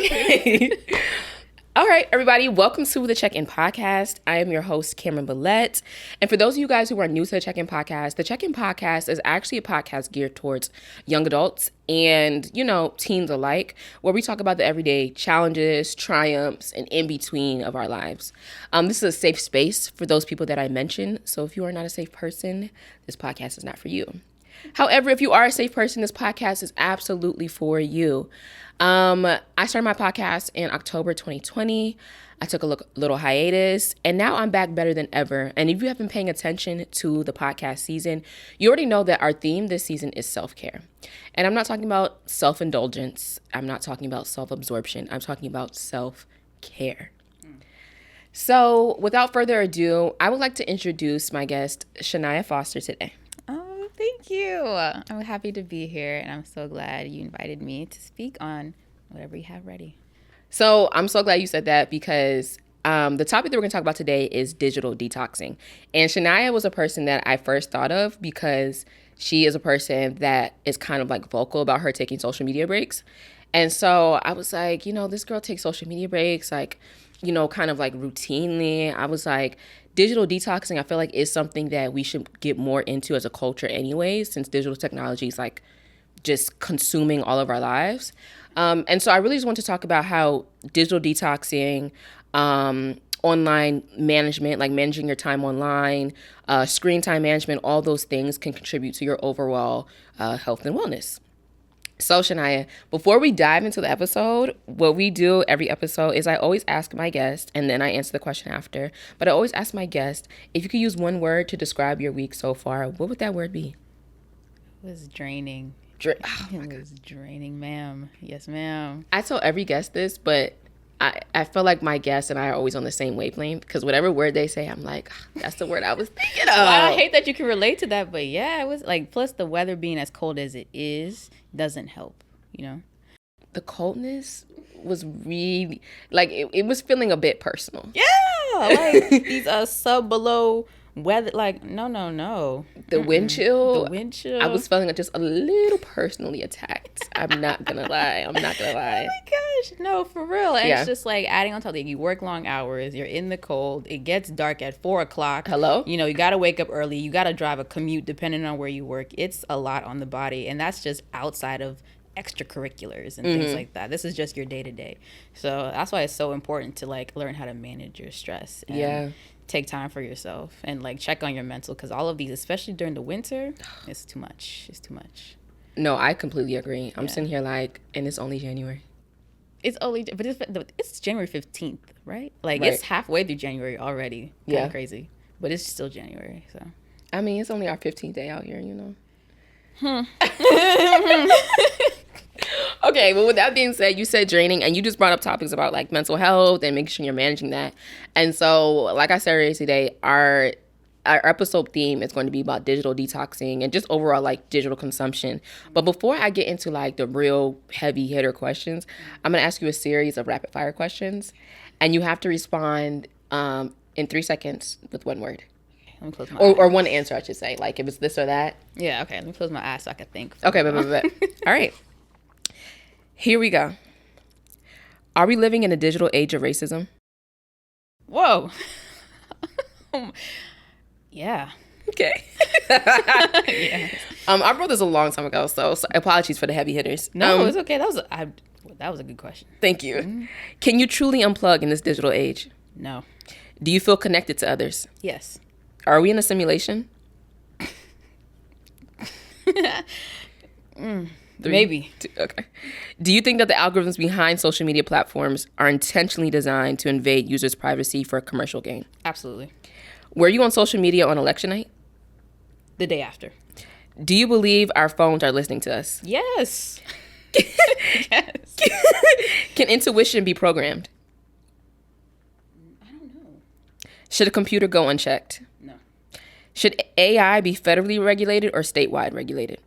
Okay. All right, everybody, welcome to the Check-In Podcast. I am your host, Cameron Billette. And for those of you guys who are new to the Check-In Podcast, the Check-In Podcast is actually a podcast geared towards young adults and, teens alike, where we talk about the everyday challenges, triumphs, and in-between of our lives. This is a safe space for those people that I mentioned. So if you are not a safe person, this podcast is not for you. However, if you are a safe person, this podcast is absolutely for you. I started my podcast in October 2020. I took a little hiatus, and now I'm back better than ever. And if you have been paying attention to the podcast season, you already know that our theme this season is self-care. And I'm not talking about self-indulgence. I'm not talking about self-absorption. I'm talking about self-care. So without further ado, I would like to introduce my guest, Shania Foster, today. Thank you. I'm happy to be here, and I'm so glad you invited me to speak on whatever you have ready. So I'm so glad you said that because the topic that we're going to talk about today is digital detoxing. And Shania was a person that I first thought of because she is a person that is kind of like vocal about her taking social media breaks. And so I was like, this girl takes social media breaks, like, kind of like routinely. I was like, digital detoxing, I feel like is something that we should get more into as a culture anyways, since digital technology is like just consuming all of our lives. And so I really just want to talk about how digital detoxing, online management, like managing your time online, screen time management, all those things can contribute to your overall health and wellness. So Shania, before we dive into the episode, what we do every episode is I always ask my guest, and then I answer the question after, but I always ask my guest, if you could use one word to describe your week so far, what would that word be? It was draining. It was draining, ma'am. Yes, ma'am. I tell every guest this, but I feel like my guests and I are always on the same wavelength because whatever word they say, I'm like, that's the word I was thinking of. Well, I hate that you can relate to that, but yeah, it was like, plus the weather being as cold as it is doesn't help, The coldness was really, like, it was feeling a bit personal. Yeah, like these sub-below weather, like, no. The wind chill. The wind chill. I was feeling just a little personally attacked. I'm not going to lie. Oh my gosh. No, for real. And It's just like adding on top of it. You work long hours. You're in the cold. It gets dark at 4 o'clock. Hello? You got to wake up early. You got to drive a commute depending on where you work. It's a lot on the body. And that's just outside of extracurriculars and things like that. This is just your day-to-day. So that's why it's so important to like learn how to manage your stress and take time for yourself and like check on your mental, because all of these, especially during the winter, it's too much. No, I completely agree. I'm sitting here like, and it's only January. It's January 15th, right? Like It's halfway through January already. Kind of crazy, but it's still January. So I mean, it's only our 15th day out here, Okay, well, with that being said, you said draining, and you just brought up topics about like mental health and making sure you're managing that. And so, like I said earlier today, our episode theme is going to be about digital detoxing and just overall like digital consumption. But before I get into like the real heavy hitter questions, I'm going to ask you a series of rapid fire questions, and you have to respond in 3 seconds with one word. Let me close my or one answer, I should say. Like if it's this or that. Yeah, okay. Let me close my eyes so I can think. Okay, but. All right. Here we go. Are we living in a digital age of racism? Whoa. Yeah. Okay. Yeah. I wrote this a long time ago, so apologies for the heavy hitters. No, it's okay. That was a good question. Thank you. Mm-hmm. Can you truly unplug in this digital age? No. Do you feel connected to others? Yes. Are we in a simulation? Maybe. 2, okay. Do you think that the algorithms behind social media platforms are intentionally designed to invade users' privacy for commercial gain? Absolutely. Were you on social media on election night? The day after. Do you believe our phones are listening to us? Yes. Yes. Can intuition be programmed? I don't know. Should a computer go unchecked? No. Should AI be federally regulated or statewide regulated?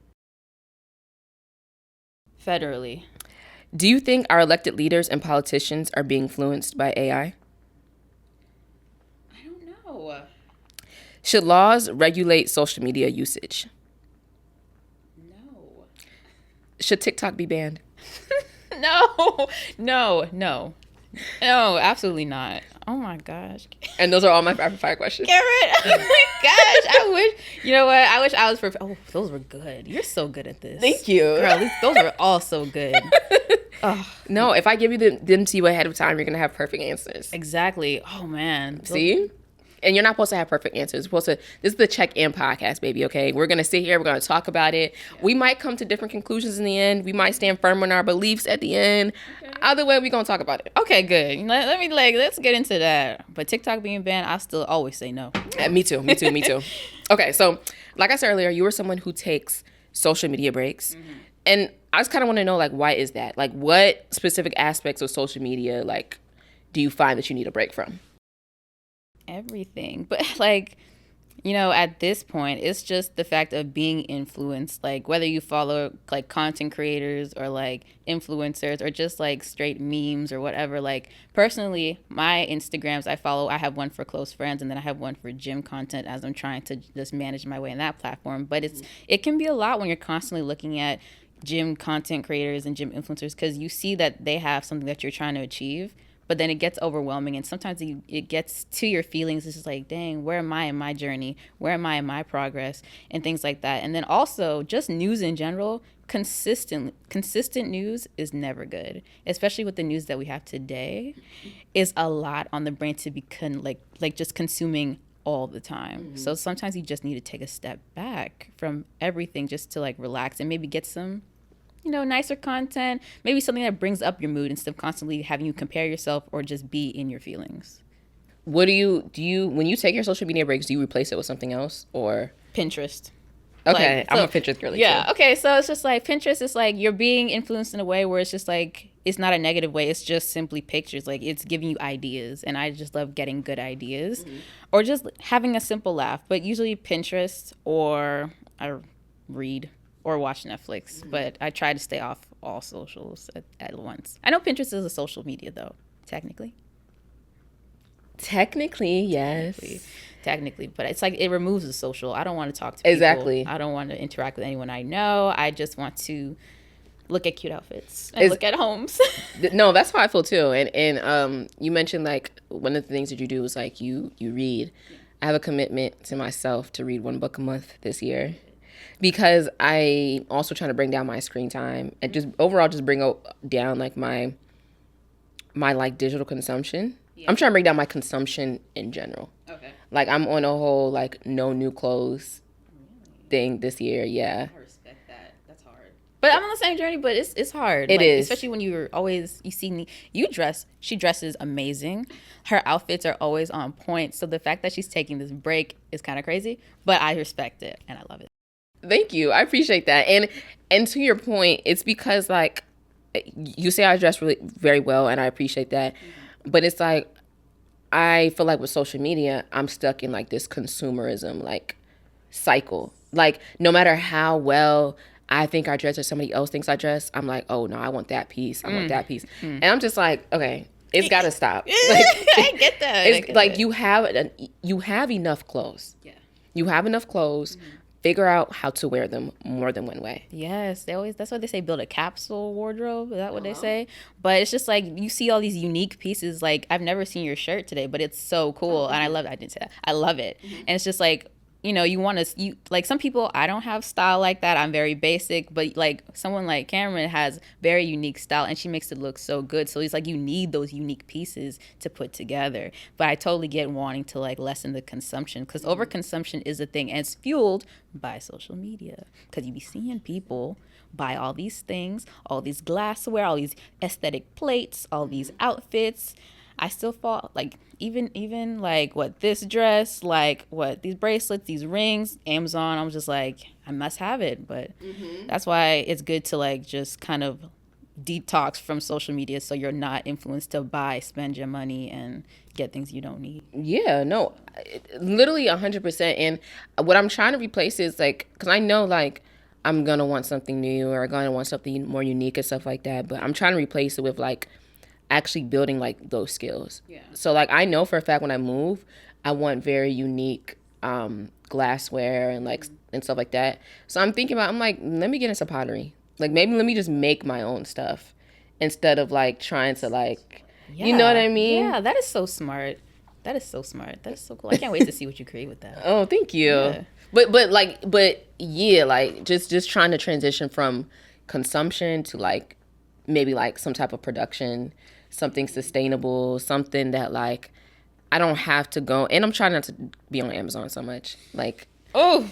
Federally. Do you think our elected leaders and politicians are being influenced by AI? I don't know. Should laws regulate social media usage? No. Should TikTok be banned? No, no, no, no, absolutely not. Oh my gosh. And those are all my rapid fire questions. Garrett, oh my gosh. I wish, you know what? I wish I was prepared. Oh, those were good. You're so good at this. Thank you. Girl, those were all so good. Oh, No, if I give you them to you ahead of time, you're going to have perfect answers. exactly. Oh, man. See? And you're not supposed to have perfect answers. You're supposed to, this is the check-in podcast, baby, okay? We're going to sit here. We're going to talk about it. Yeah. We might come to different conclusions in the end. We might stand firm on our beliefs at the end. Okay. Either way, we're going to talk about it. Okay, good. Let's get into that. But TikTok being banned, I still always say no. Me too. Okay, so like I said earlier, you are someone who takes social media breaks. Mm-hmm. And I just kind of want to know, like, why is that? Like, what specific aspects of social media, like, do you find that you need a break from? Everything. But like, you know, at this point, it's just the fact of being influenced, like whether you follow like content creators or like influencers or just like straight memes or whatever. Like personally, my Instagrams I have one for close friends and then I have one for gym content as I'm trying to just manage my way in that platform. But it can be a lot when you're constantly looking at gym content creators and gym influencers because you see that they have something that you're trying to achieve. But then it gets overwhelming, and sometimes it gets to your feelings. It's just like, dang, where am I in my journey? Where am I in my progress? And things like that. And then also, just news in general, consistent news is never good. Especially with the news that we have today, is a lot on the brain to be just consuming all the time. Mm-hmm. So sometimes you just need to take a step back from everything just to like relax and maybe get some nicer content, maybe something that brings up your mood instead of constantly having you compare yourself or just be in your feelings. What do you when you take your social media breaks, do you replace it with something else or? Pinterest. Okay, I'm a Pinterest girly yeah, too. Okay, so it's just like Pinterest is like you're being influenced in a way where it's just like, it's not a negative way, it's just simply pictures. Like it's giving you ideas, and I just love getting good ideas. Mm-hmm. Or just having a simple laugh, but usually Pinterest or I read. Or watch Netflix, but I try to stay off all socials at once. I know Pinterest is a social media, though, technically. Technically, yes. Technically, but it's like it removes the social. I don't want to talk to people. Exactly. I don't want to interact with anyone I know. I just want to look at cute outfits and look at homes. No, that's how I feel, too. And you mentioned, like, one of the things that you do is, like, you read. Yeah. I have a commitment to myself to read one book a month this year. Because I also trying to bring down my screen time and just overall just bring down like my like digital consumption. Yeah. I'm trying to bring down my consumption in general. Okay. Like I'm on a whole like no new clothes thing this year. Yeah. I respect that. That's hard. But I'm on the same journey. But it's hard. It is, especially when she dresses amazing. Her outfits are always on point. So the fact that she's taking this break is kind of crazy. But I respect it and I love it. Thank you. I appreciate that. And to your point, it's because like you say I dress really very well and I appreciate that. Mm-hmm. But it's like I feel like with social media, I'm stuck in like this consumerism like cycle. Like no matter how well I think I dress or somebody else thinks I dress, I'm like, oh no, I want that piece. I want that piece. And I'm just like, okay, it's got to stop. Like, I get that. It's like you have enough clothes. Yeah. You have enough clothes. Mm-hmm. Figure out how to wear them more than one way. Yes, that's why they say build a capsule wardrobe. Is that what they say? But it's just like you see all these unique pieces. Like I've never seen your shirt today, but it's so cool, and I love it. I didn't say that. I love it, and it's just like you want to like some people. I don't have style like that. I'm very basic, but like someone like Cameron has very unique style, and she makes it look so good. So it's like you need those unique pieces to put together. But I totally get wanting to like lessen the consumption because overconsumption is a thing, and it's fueled by social media because you be seeing people buy all these things, all these glassware, all these aesthetic plates, all these outfits. I still fall like even like what this dress, like what these bracelets, these rings, Amazon. I'm just like I must have it, but that's why it's good to like just kind of detox from social media so you're not influenced to spend your money and get things you don't need. Yeah, no, literally 100%. And what I'm trying to replace is like, because I know like I'm gonna want something new or gonna want something more unique and stuff like that, but I'm trying to replace it with like actually building like those skills. Yeah. So like I know for a fact when I move, I want very unique glassware and like and stuff like that. So I'm like, let me get into pottery. Like maybe let me just make my own stuff instead of like trying to like, Yeah. you know what I mean? Yeah, that is so smart. That is so smart. That is so cool. I can't wait to see what you create with that. Oh, thank you. Yeah. But yeah, like just trying to transition from consumption to like maybe like some type of production, something sustainable, something that like I don't have to go. And I'm trying not to be on Amazon so much. Like, Oh,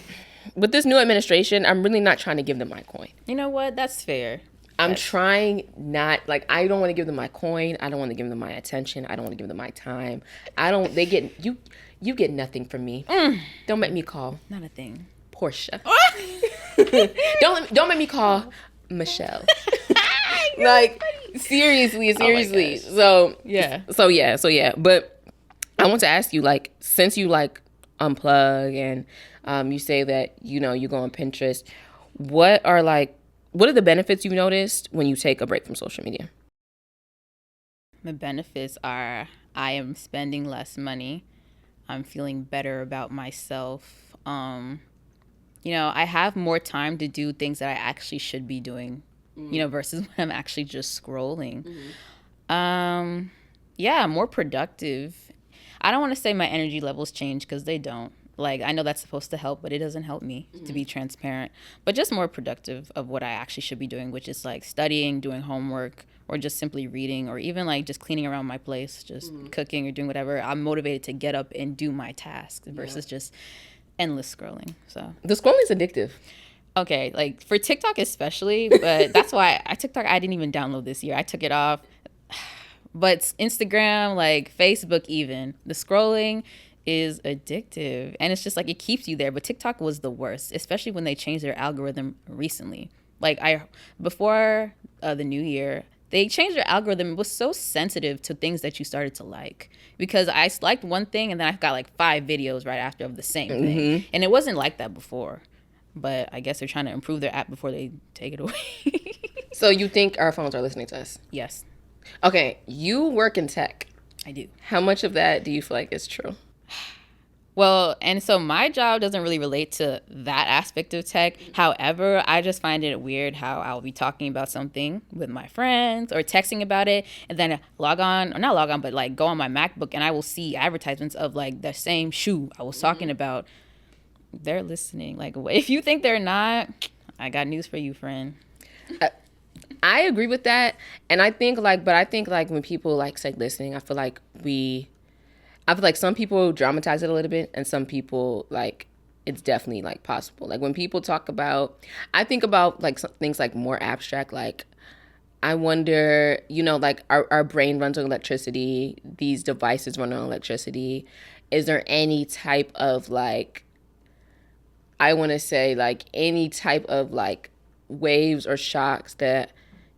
with this new administration, I'm really not trying to give them my coin. you know what? That's fair. I'm trying not, like, I don't want to give them my coin. I don't want to give them my attention. I don't want to give them my time. They get, you get nothing from me. Don't make me call Not a thing. Portia. Don't make me call Michelle. Like, seriously. So Yeah. But I want to ask you, like, since you like unplug and you say that, you know, you go on Pinterest, what are the benefits you've noticed when you take a break from social media? The benefits are I am spending less money. I'm feeling better about myself. You know, I have more time to do things that I actually should be doing, you know, versus when I'm actually just scrolling. Yeah, more productive. I don't want to say my energy levels change because they don't. Like, I know that's supposed to help, but it doesn't help me, to be transparent. But just more productive of what I actually should be doing, which is like studying, doing homework, or just simply reading, or even like just cleaning around my place, just cooking or doing whatever. I'm motivated to get up and do my tasks versus just endless scrolling. So The scrolling's addictive. okay, like for TikTok especially, but that's why TikTok I didn't even download this year. I took it off. But Instagram, like Facebook even, the scrolling is addictive. And it's just like it keeps you there. But TikTok was the worst, especially when they changed their algorithm recently. Like before the new year, they changed their algorithm. It was so sensitive to things that you started to like. Because I liked one thing and then I got like 5 videos right after of the same thing. And it wasn't like that before. But I guess they're trying to improve their app before they take it away. So you think our phones are listening to us? Yes, Okay, you work in tech. I do. How much of that do you feel like is true? Well, and so my job doesn't really relate to that aspect of tech. However, I just find it weird how I'll be talking about something with my friends or texting about it and then log on, or not log on, but like go on my MacBook and I will see advertisements of like the same shoe I was talking about. They're listening. Like, if you think they're not, I got news for you, friend. I agree with that. And I think like when people like say listening, I feel like some people dramatize it a little bit and some people like it's definitely like possible. Like when people talk about, I think about like some things like more abstract, like I wonder, you know, like our brain runs on electricity. These devices run on electricity. Is there any type of like, I want to say like any type of like waves or shocks that,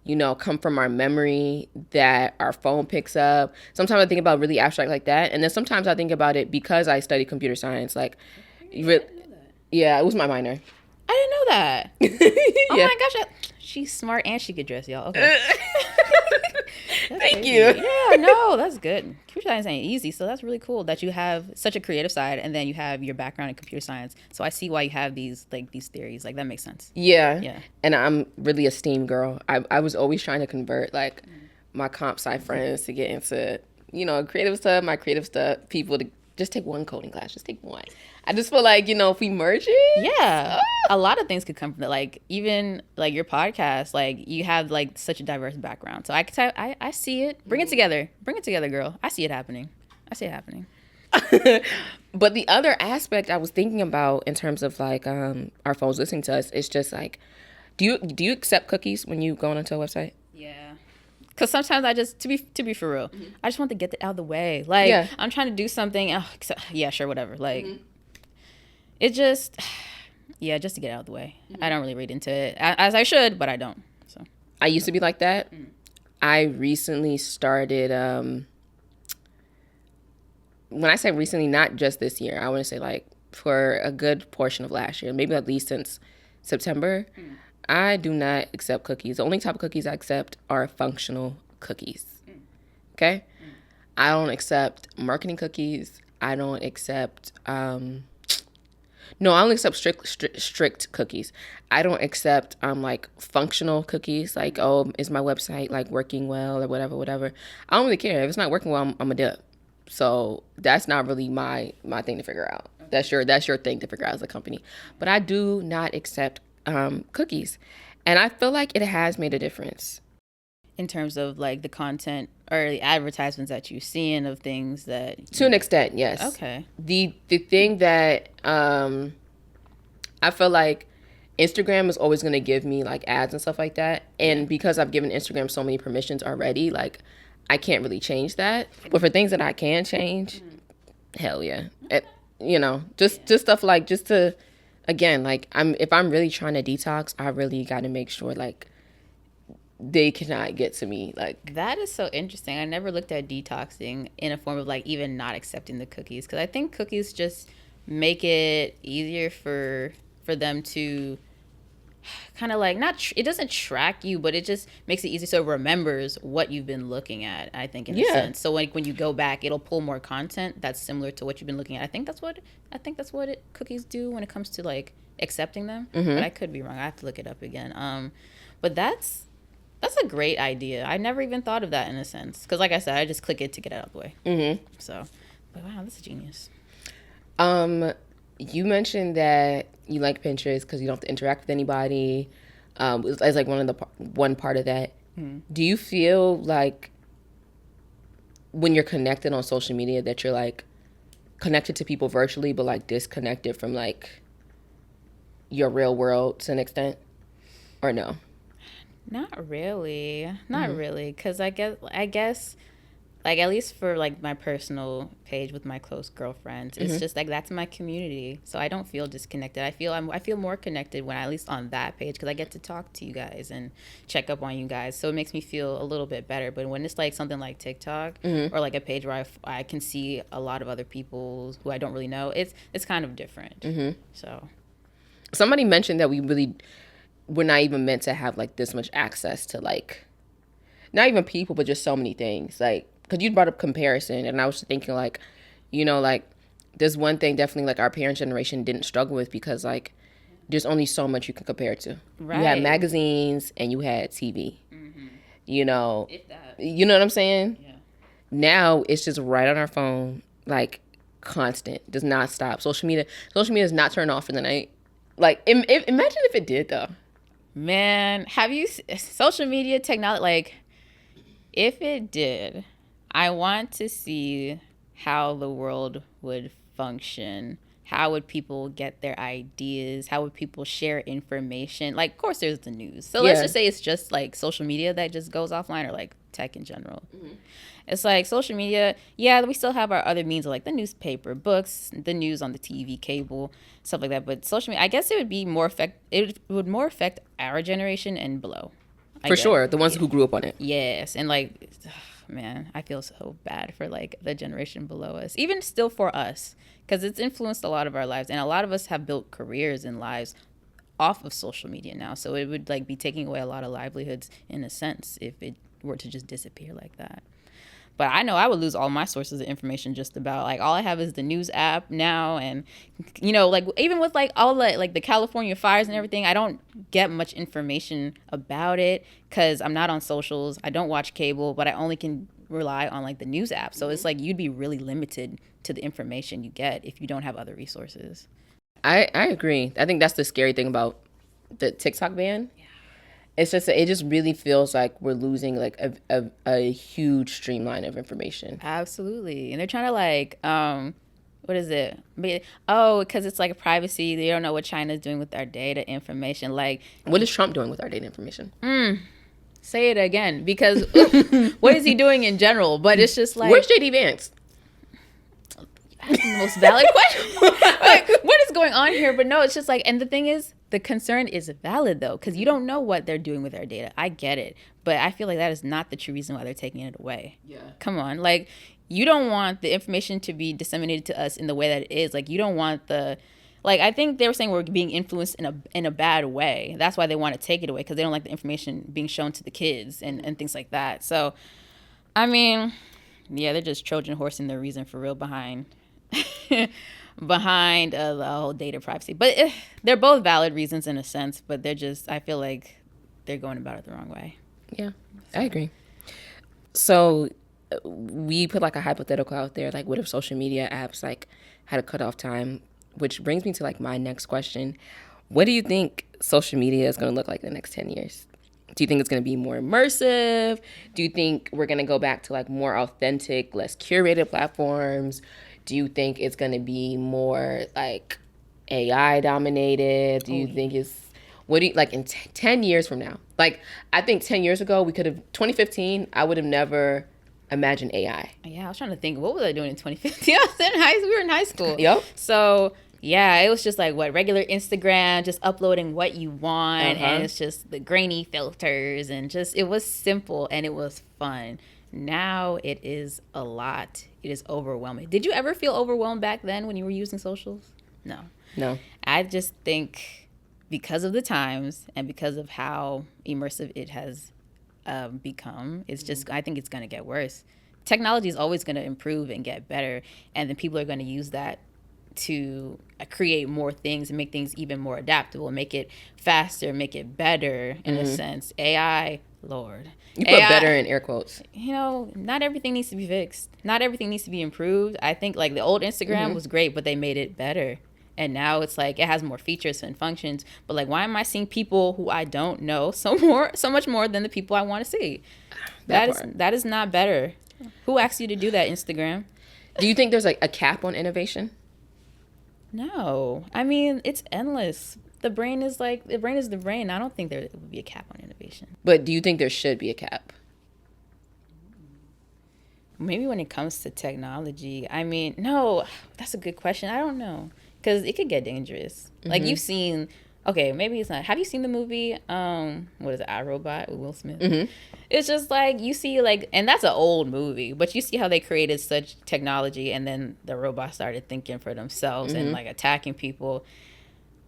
you know, come from our memory that our phone picks up. Sometimes I think about really abstract like that. And then sometimes I think about it because I study computer science. Like, yeah, it was my minor. I didn't know that. Oh Yeah. my gosh. She's smart and she could dress, y'all. Okay. Thank crazy. you. Yeah, no, that's good. Computer science ain't easy, so that's really cool that you have such a creative side and then you have your background in computer science. So I see why you have these theories. Like that makes sense. Yeah. And I'm really a STEAM girl. I was always trying to convert like my comp sci friends to get into, you know, creative stuff, my creative stuff, people to just take one coding class, just take one. I just feel like, you know, if we merge it. Yeah. A lot of things could come from that. Like even like your podcast, like you have like such a diverse background. So I see it. Bring it together. Bring it together, girl. I see it happening. But the other aspect I was thinking about in terms of like our phones listening to us, it's just like, do you accept cookies when you go onto a website? Yeah. Because sometimes I just, to be for real, I just want to get it out of the way. Like, Yeah. I'm trying to do something. Yeah, sure, whatever. Like, it just, yeah, just to get it out of the way. I don't really read into it as I should, but I don't. So I used to be like that. I recently started, when I say recently, not just this year, I want to say like for a good portion of last year, maybe at least since September, I do not accept cookies. The only type of cookies I accept are functional cookies. Okay? I don't accept marketing cookies. I don't accept, No, I only accept strict cookies. I don't accept like functional cookies. Like, oh, is my website like working well or whatever. I don't really care if it's not working well. I'm a dip. So that's not really my thing to figure out. That's your thing to figure out as a company. But I do not accept cookies, and I feel like it has made a difference. In terms of like the content or the advertisements that you see and of things that To an extent, yes. Okay. The thing that I feel like Instagram is always going to give me like ads and stuff like that, and because I've given Instagram so many permissions already, like I can't really change that. But for things that I can change, hell yeah. Just stuff like just to again, like if I'm really trying to detox, I really got to make sure like they cannot get to me. Like, that is so interesting. I never looked at detoxing in a form of like even not accepting the cookies, because I think cookies just make it easier for them to kind of like it doesn't track you, but it just makes it easy so it remembers what you've been looking at, I think, in a sense. So when you go back, it'll pull more content that's similar to what you've been looking at. I think that's what cookies do when it comes to like accepting them. But I could be wrong. I have to look it up again. But that's a great idea. I never even thought of that in a sense, because like I said, I just click it to get it out of the way. So, but wow, that's genius. You mentioned that you like Pinterest because you don't have to interact with anybody. As like one part of that. Do you feel like when you're connected on social media that you're like connected to people virtually, but like disconnected from like your real world to an extent, or no? Not really. Not really. Because I guess, like, at least for, like, my personal page with my close girlfriends, it's just, like, that's my community. So I don't feel disconnected. I feel more connected when, at least on that page, because I get to talk to you guys and check up on you guys. So it makes me feel a little bit better. But when it's, like, something like TikTok or, like, a page where I can see a lot of other people who I don't really know, it's kind of different. So somebody mentioned that we're not even meant to have like this much access to like not even people but just so many things, like because you brought up comparison and I was thinking like like there's one thing definitely like our parents' generation didn't struggle with, because like there's only so much you can compare to. You had magazines and you had TV. If that. You know what I'm saying? Yeah. Now it's just right on our phone, like constant, does not stop. Social media is not turned off for the night. Like imagine if it did though. Man, have you social media technology? Like, if it did, I want to see how the world would function. How would people get their ideas? How would people share information? Like, of course, there's the news. So let's just say it's just like social media that just goes offline, or like tech in general. It's like social media, yeah, we still have our other means of like the newspaper, books, the news on the TV, cable, stuff like that. But social media, I guess it would more affect our generation and below. For sure, the ones who grew up on it. Yes, and like, man, I feel so bad for like the generation below us, even still for us, because it's influenced a lot of our lives, and a lot of us have built careers and lives off of social media now. So it would like be taking away a lot of livelihoods in a sense if it were to just disappear like that. But I know I would lose all my sources of information just about. Like, all I have is the news app now. And, like, even with, like, all the, like, the California fires and everything, I don't get much information about it because I'm not on socials. I don't watch cable, but I only can rely on, like, the news app. So it's like you'd be really limited to the information you get if you don't have other resources. I agree. I think that's the scary thing about the TikTok ban. Yeah. It's just, it just really feels like we're losing like a huge streamline of information. Absolutely. And they're trying to like, what is it? Because it's like privacy. They don't know what China's doing with our data information. Like, what is Trump doing with our data information? Say it again, because what is he doing in general? But it's just like, where's JD Vance? That's the most valid question. Like, what is going on here? But no, it's just like, and the thing is, the concern is valid though, because you don't know what they're doing with our data. I get it, but I feel like that is not the true reason why they're taking it away. Yeah. Come on, like, you don't want the information to be disseminated to us in the way that it is. Like, you don't want I think they were saying we're being influenced in a bad way. That's why they want to take it away, because they don't like the information being shown to the kids and things like that. So, I mean, yeah, they're just Trojan horsing their reason for real behind behind the whole data privacy. But they're both valid reasons in a sense, but they're just, I feel like they're going about it the wrong way. Yeah, I agree. So we put like a hypothetical out there, like what if social media apps like had a cutoff time, which brings me to like my next question. What do you think social media is going to look like in the next 10 years? Do you think it's going to be more immersive? Do you think we're going to go back to like more authentic, less curated platforms? Do you think it's going to be more like AI dominated? Do you think it's, what do you, like in 10 years from now? Like, I think 10 years ago, 2015, I would have never imagined AI. Yeah, I was trying to think, what was I doing in 2015? We were in high school. Yep. So, yeah, it was just like regular Instagram, just uploading what you want. And it's just the grainy filters and just, it was simple and it was fun. Now it is a lot. It is overwhelming. Did you ever feel overwhelmed back then when you were using socials? No. I just think because of the times and because of how immersive it has become, it's just, I think it's going to get worse. Technology is always going to improve and get better. And then people are going to use that to create more things and make things even more adaptable, make it faster, make it better in a sense. AI, Lord. You put AI, better in air quotes. You know, not everything needs to be fixed. Not everything needs to be improved. I think like the old Instagram was great, but they made it better. And now it's like it has more features and functions. But like, why am I seeing people who I don't know so much more than the people I want to see? That is not better. Who asked you to do that, Instagram? Do you think there's like a cap on innovation? No. I mean, it's endless. The brain is the brain. I don't think there would be a cap on innovation. But do you think there should be a cap? Maybe when it comes to technology. I mean, no, that's a good question. I don't know. Because it could get dangerous. Like you've seen, okay, maybe it's not. Have you seen the movie, what is it, I, Robot with Will Smith? It's just like, you see like, and that's an old movie, but you see how they created such technology and then the robots started thinking for themselves and like attacking people.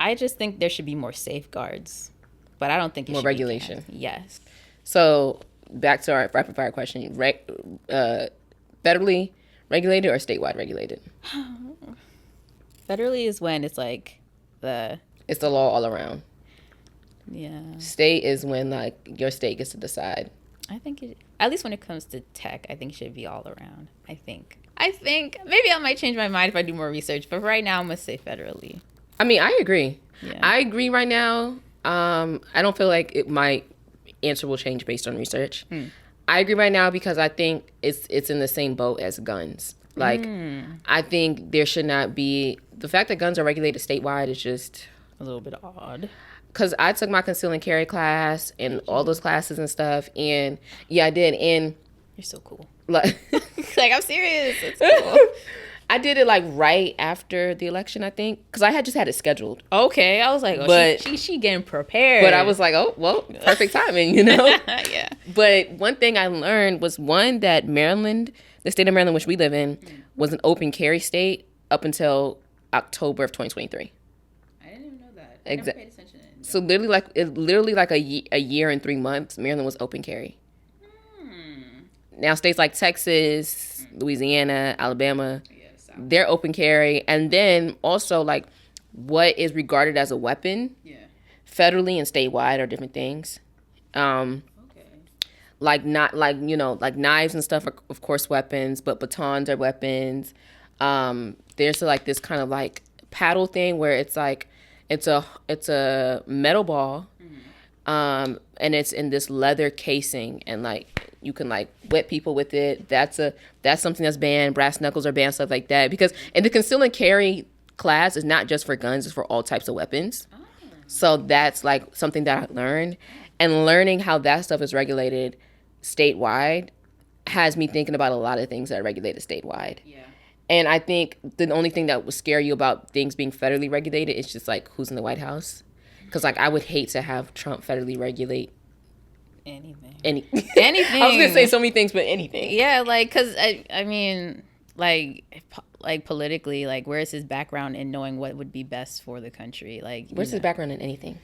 I just think there should be more safeguards, but I don't think it more should regulation. Be yes. So back to our rapid fire question: federally regulated or statewide regulated? Federally is when it's like it's the law all around. Yeah. State is when like your state gets to decide. I think it, at least when it comes to tech, I think it should be all around. I think maybe I might change my mind if I do more research, but right now I'm gonna say federally. I mean, I agree. Yeah. I agree right now. I don't feel like my answer will change based on research. I agree right now because I think it's in the same boat as guns. Like, I think there should not be, the fact that guns are regulated statewide is just a little bit odd. Because I took my conceal and carry class and all those classes and stuff, and yeah, I did. And you're so cool. Like, like I'm serious. It's cool. I did it like right after the election, I think, because I had just had it scheduled. Okay, I was like, oh, but she getting prepared. But I was like, oh well, perfect timing, you know. Yeah. But one thing I learned was that Maryland, the state of Maryland, which we live in, was an open carry state up until October of 2023. I didn't even know that. I never paid attention. So literally like a year and 3 months, Maryland was open carry. Now states like Texas, Louisiana, Alabama, they're open carry. And then also like what is regarded as a weapon, federally and statewide are different things. Like not like, you know, like knives and stuff are of course weapons, but batons are weapons. There's like this kind of like paddle thing where it's like it's a metal ball, and it's in this leather casing, and like you can like whip people with it. That's something that's banned. Brass knuckles are banned, stuff like that. Because in the conceal and carry class is not just for guns; it's for all types of weapons. So that's like something that I learned, and learning how that stuff is regulated statewide has me thinking about a lot of things that are regulated statewide. Yeah. And I think the only thing that would scare you about things being federally regulated is just like who's in the White House. Because like I would hate to have Trump federally regulate anything. Anything. I was gonna say so many things, but anything. Yeah, like because I mean like politically, like where's his background in knowing what would be best for the country? Like where's his background in anything?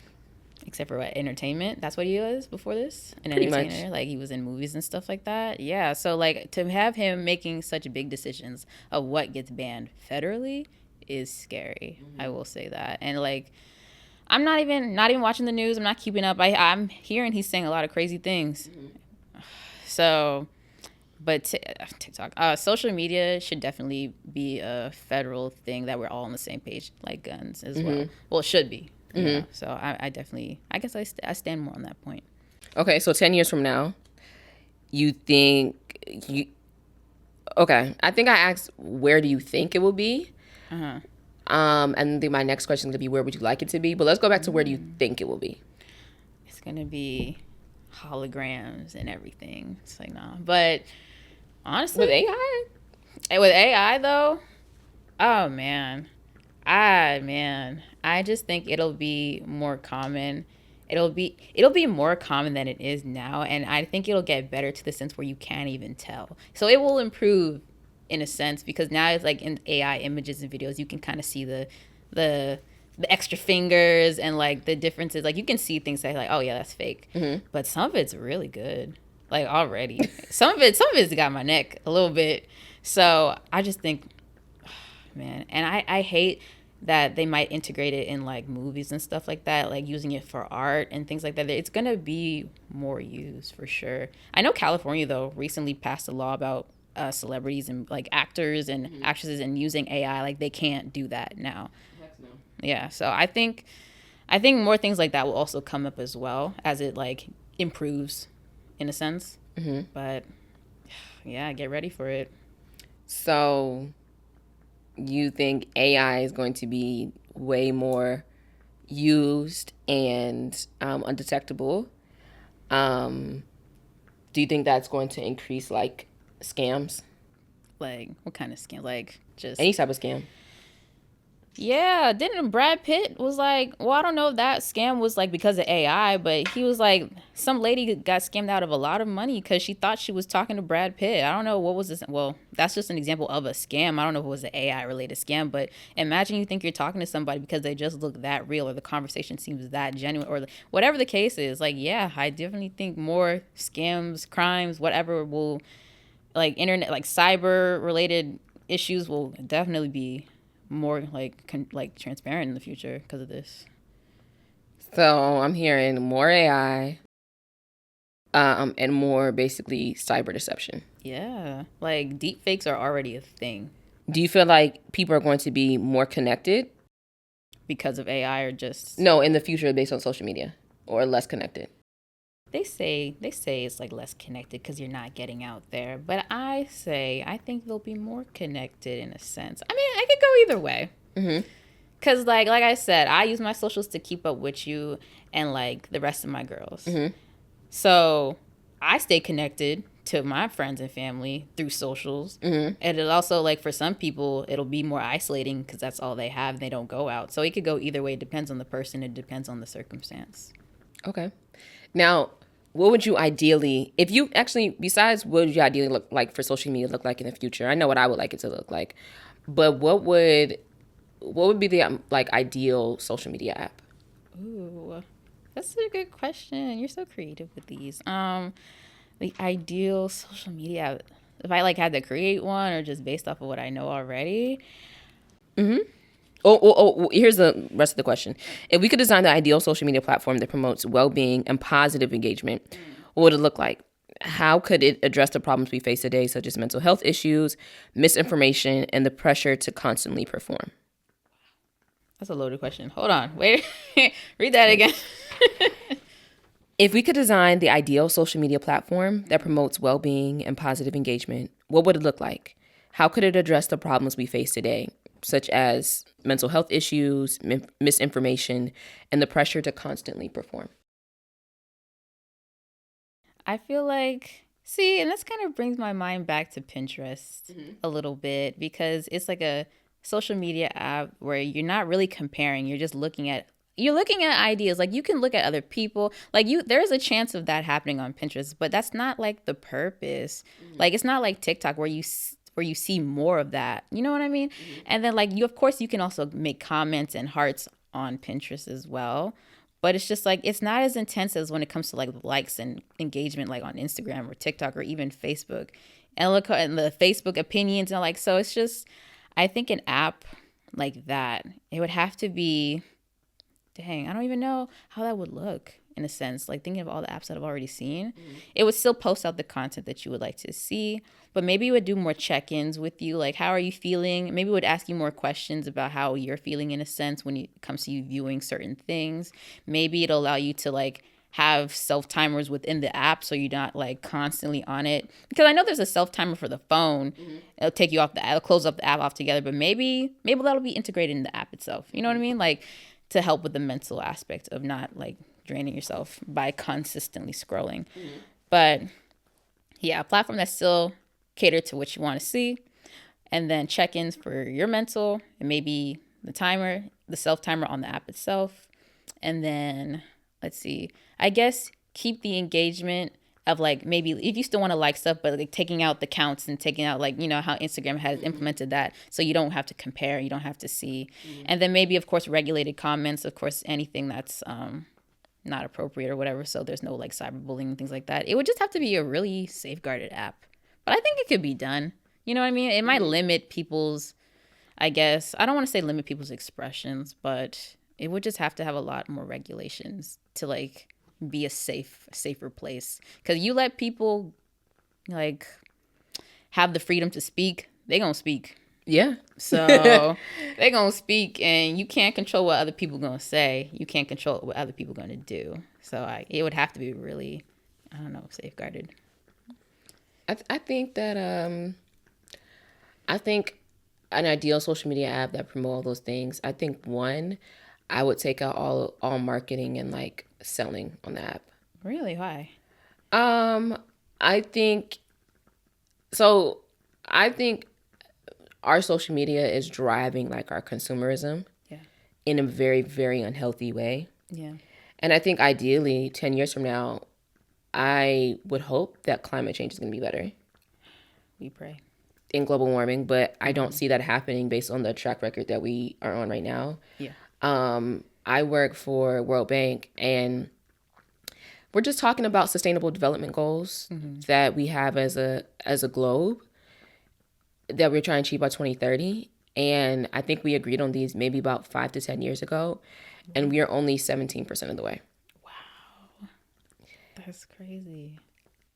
Except for what, entertainment? That's what he was before this? An Pretty entertainer? much. Like he was in movies and stuff like that? Yeah, so like to have him making such big decisions of what gets banned federally is scary. I will say that. And like, I'm not even watching the news. I'm not keeping up. I'm hearing he's saying a lot of crazy things. So, but TikTok, social media should definitely be a federal thing that we're all on the same page, like guns as well. Well, it should be. Yeah. So I definitely, I guess I stand more on that point. Okay, so 10 years from now, you think you... Okay, I think I asked where do you think it will be? And then my next question is going to be where would you like it to be? But let's go back to where do you think it will be? It's going to be holograms and everything. It's like, nah. But honestly, with AI though, oh man. I just think it'll be more common. It'll be more common than it is now, and I think it'll get better to the sense where you can't even tell. So it will improve in a sense, because now it's like in AI images and videos you can kind of see the extra fingers and like the differences. Like you can see things that like, oh yeah, that's fake. But some of it's really good. Like already. some of it's got my neck a little bit. So I just think, man, and I hate that they might integrate it in like movies and stuff like that, like using it for art and things like that. It's gonna be more used for sure. I know California though recently passed a law about celebrities and like actors and actresses and using AI. Like they can't do that now. No. Yeah, so I think more things like that will also come up as well as it like improves in a sense. But yeah, get ready for it. So you think AI is going to be way more used and undetectable? Do you think that's going to increase like scams? Like what kind of scam? Like just any type of scam? Yeah, didn't Brad Pitt was like, well, I don't know if that scam was like because of AI, but he was like, some lady got scammed out of a lot of money because she thought she was talking to Brad Pitt. I don't know what was this. Well, that's just an example of a scam. I don't know if it was an AI related scam, but imagine you think you're talking to somebody because they just look that real or the conversation seems that genuine or whatever the case is. Like, yeah, I definitely think more scams, crimes, whatever will like internet, like cyber related issues will definitely be more like transparent in the future because of this. So I'm hearing more AI and more basically cyber deception. Yeah, like deep fakes are already a thing. Do you feel like people are going to be more connected because of AI or just no in the future based on social media, or less connected? They say it's like less connected because you're not getting out there. But I think they'll be more connected in a sense. I mean, I could go either way. Because like I said, I use my socials to keep up with you and like the rest of my girls. So I stay connected to my friends and family through socials. And it also like for some people, it'll be more isolating because that's all they have. And they don't go out. So it could go either way. It depends on the person. It depends on the circumstance. Okay. Now, what would you ideally, if you actually, besides what would you ideally look like for social media look like in the future? I know what I would like it to look like, but what would be the like ideal social media app? Ooh, that's a good question. You're so creative with these. The ideal social media app, if I like had to create one or just based off of what I know already. Here's the rest of the question. If we could design the ideal social media platform that promotes well-being and positive engagement, what would it look like? How could it address the problems we face today, such as mental health issues, misinformation, and the pressure to constantly perform? That's a loaded question. Hold on. Wait. Read that again. If we could design the ideal social media platform that promotes well-being and positive engagement, what would it look like? How could it address the problems we face today, such as mental health issues, misinformation, and the pressure to constantly perform? I feel like, see, and this kind of brings my mind back to Pinterest a little bit because it's like a social media app where you're not really comparing. You're just looking at ideas. Like you can look at other people. Like there's a chance of that happening on Pinterest, but that's not like the purpose. Like it's not like TikTok where you see more of that. You know what I mean? And then like of course you can also make comments and hearts on Pinterest as well. But it's just like, it's not as intense as when it comes to like likes and engagement, like on Instagram or TikTok or even Facebook. And look at the Facebook opinions and like, so it's just, I think an app like that, it would have to be, dang, I don't even know how that would look in a sense. Like thinking of all the apps that I've already seen, it would still post out the content that you would like to see, but maybe it would do more check-ins with you. Like, how are you feeling? Maybe it would ask you more questions about how you're feeling in a sense when it comes to you viewing certain things. Maybe it'll allow you to like have self-timers within the app so you're not like constantly on it. Because I know there's a self-timer for the phone. It'll take you off the app, it'll close up the app altogether, but maybe that'll be integrated in the app itself. You know what I mean? Like to help with the mental aspect of not like draining yourself by consistently scrolling. But yeah, a platform that's still catered to what you want to see. And then check-ins for your mental and maybe the timer, the self-timer on the app itself. And then let's see, I guess keep the engagement of like maybe if you still want to like stuff, but like taking out the counts and taking out like, you know, how Instagram has implemented that. So you don't have to compare, you don't have to see. And then maybe, of course, regulated comments, of course, anything that's not appropriate or whatever. So there's no like cyberbullying and things like that. It would just have to be a really safeguarded app. But I think it could be done. You know what I mean? It might limit people's, I guess, I don't want to say limit people's expressions, but it would just have to have a lot more regulations to like be a safer place. Because you let people like have the freedom to speak, they gonna speak. Yeah. So they gonna speak, and you can't control what other people gonna say. You can't control what other people gonna do. So it would have to be really, I don't know, safeguarded. I think that I think an ideal social media app that promote all those things. I think one, I would take out all marketing and like selling on the app. Really? Why? I think so. I think our social media is driving like our consumerism in a very, very unhealthy way. Yeah. And I think ideally 10 years from now, I would hope that climate change is going to be better. We pray. In global warming, but I don't see that happening based on the track record that we are on right now. Yeah. I work for World Bank, and we're just talking about sustainable development goals that we have as a globe that we're trying to achieve by 2030. And I think we agreed on these maybe about 5 to 10 years ago, and we are only 17% of the way. Wow. That's crazy.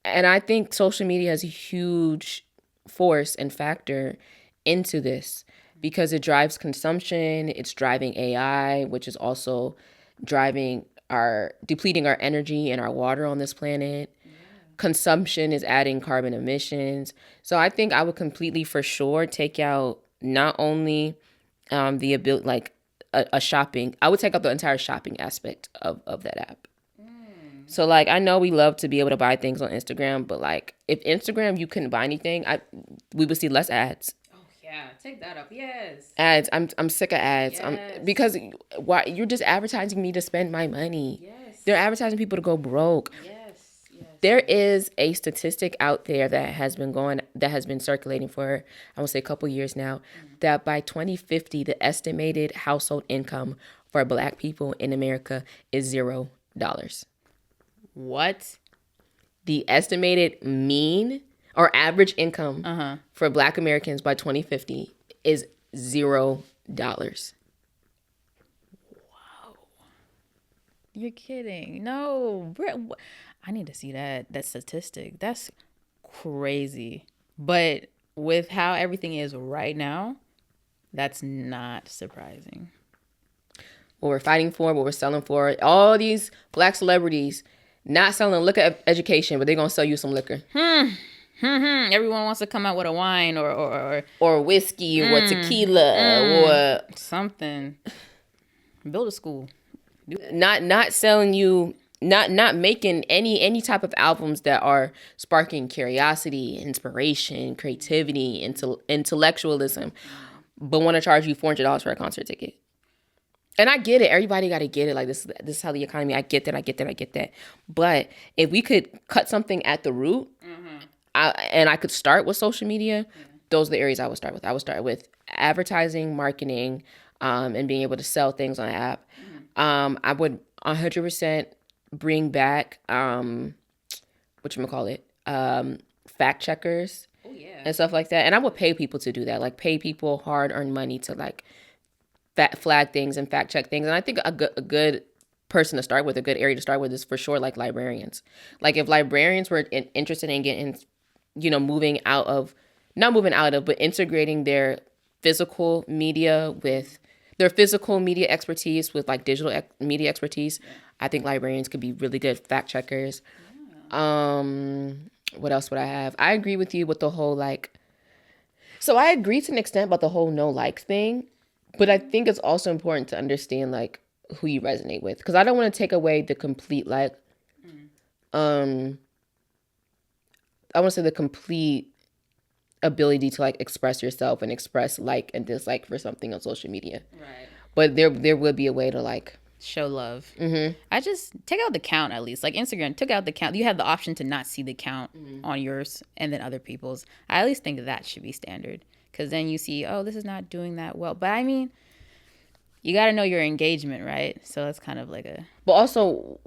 And I think social media is a huge force and factor into this because it drives consumption, it's driving AI, which is also depleting our energy and our water on this planet. Consumption is adding carbon emissions. So I think I would completely, for sure, take out not only the ability, like a shopping, I would take out the entire shopping aspect of that app. So like, I know we love to be able to buy things on Instagram, but like if Instagram, you couldn't buy anything, we would see less ads. Oh yeah, take that up. Yes. Ads. I'm sick of ads. Yes. Because why you're just advertising me to spend my money. Yes. They're advertising people to go broke. Yes. There is a statistic out there that has been circulating for, I would say, a couple years now, that by 2050, the estimated household income for Black people in America is $0. What? The estimated mean or average income for Black Americans by 2050 is $0. Wow. You're kidding. No. I need to see that statistic. That's crazy. But with how everything is right now, that's not surprising. What we're fighting for, what we're selling for, all these Black celebrities not selling liquor education, but they're going to sell you some liquor. Everyone wants to come out with a wine or whiskey or tequila or something. Build a school. Not selling you, not making any type of albums that are sparking curiosity, inspiration, creativity, intellectualism, but want to charge you $400 for a concert ticket. And I get it. Everybody got to get it. Like this is how the economy. I get that. But if we could cut something at the root, I could start with social media, those are the areas I would start with. I would start with advertising, marketing, and being able to sell things on the app. I would 100% bring back fact checkers and stuff like that. And I would pay people to do that. Like pay people hard-earned money to like flag things and fact check things. And I think a good person to start with, a good area to start with, is for sure like librarians. Like if librarians were interested in getting, moving out of, not moving out of, but integrating their physical media with their physical media expertise with like digital media expertise, I think librarians could be really good fact checkers. What else would I have? I agree with you with the whole like, so I agree to an extent about the whole no likes thing, but I think it's also important to understand like who you resonate with, because I don't want to take away the complete like, I want to say the complete ability to like express yourself and express like and dislike for something on social media. Right. But there would be a way to like show love. I just take out the count, at least like Instagram took out the count. You have the option to not see the count on yours and then other people's. I at least think that should be standard, because then you see, oh, this is not doing that well. But I mean, you got to know your engagement, right? So it's kind of like a. But also,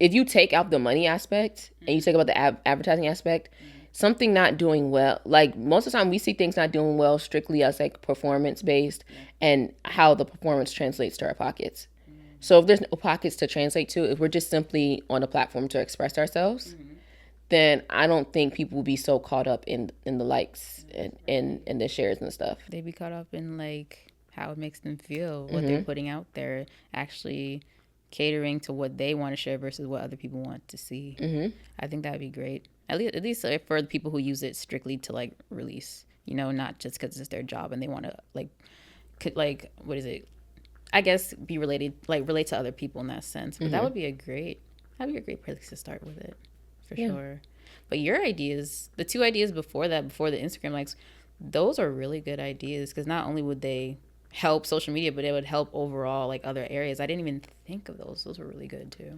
if you take out the money aspect and you take out the advertising aspect, something not doing well, like most of the time we see things not doing well strictly as like performance based and how the performance translates to our pockets. So if there's no pockets to translate to, if we're just simply on a platform to express ourselves, then I don't think people will be so caught up in the likes and the shares and stuff. They be caught up in like how it makes them feel, what they're putting out there, actually catering to what they want to share versus what other people want to see. I think that'd be great. At least for the people who use it strictly to like release, not just because it's their job and they want to like what is it? I guess be relate to other people in that sense. But that'd be a great place to start with it, for sure. But your ideas, the two ideas before that, before the Instagram likes, those are really good ideas, because not only would they help social media, but it would help overall like other areas. I didn't even think of those. Those were really good too.